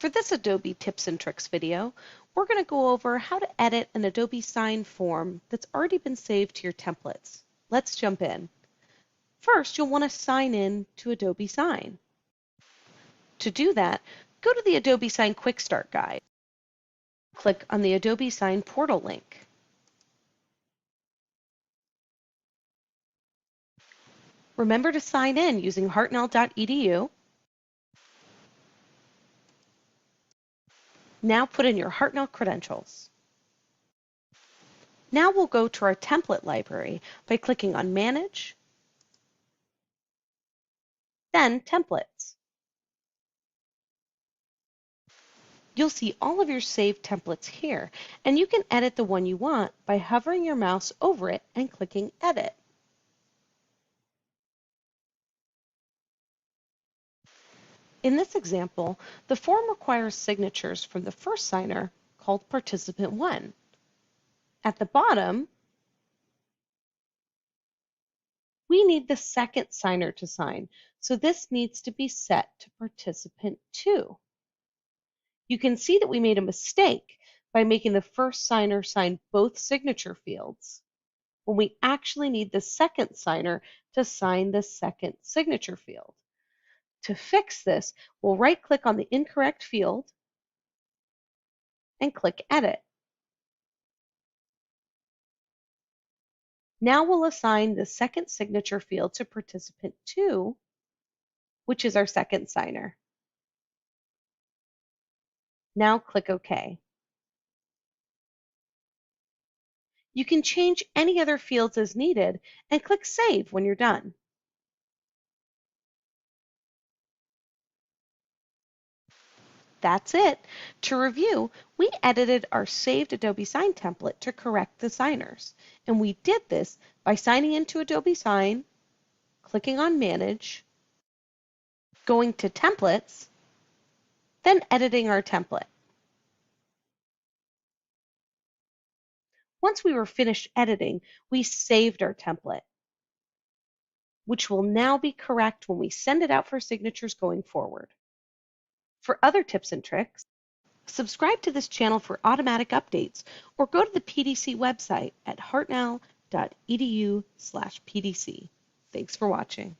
For this Adobe Tips and Tricks video, we're going to go over how to edit an Adobe Sign form that's already been saved to your templates. Let's jump in. First, you'll want to sign in to Adobe Sign. To do that, go to the Adobe Sign Quick Start Guide. Click on the Adobe Sign portal link. Remember to sign in using hartnell.edu. Now put in your Hartnell credentials. Now we'll go to our template library by clicking on Manage, then Templates. You'll see all of your saved templates here, and you can edit the one you want by hovering your mouse over it and clicking Edit. In this example, the form requires signatures from the first signer, called Participant 1. At the bottom, we need the second signer to sign, so this needs to be set to Participant 2. You can see that we made a mistake by making the first signer sign both signature fields, when we actually need the second signer to sign the second signature field. To fix this, we'll right-click on the incorrect field and click Edit. Now we'll assign the second signature field to Participant 2, which is our second signer. Now click OK. You can change any other fields as needed and click Save when you're done. That's it. To review, we edited our saved Adobe Sign template to correct the signers. And we did this by signing into Adobe Sign, clicking on Manage, going to Templates, then editing our template. Once we were finished editing, we saved our template, which will now be correct when we send it out for signatures going forward. For other tips and tricks, subscribe to this channel for automatic updates or go to the PDC website at hartnell.edu/PDC. Thanks for watching.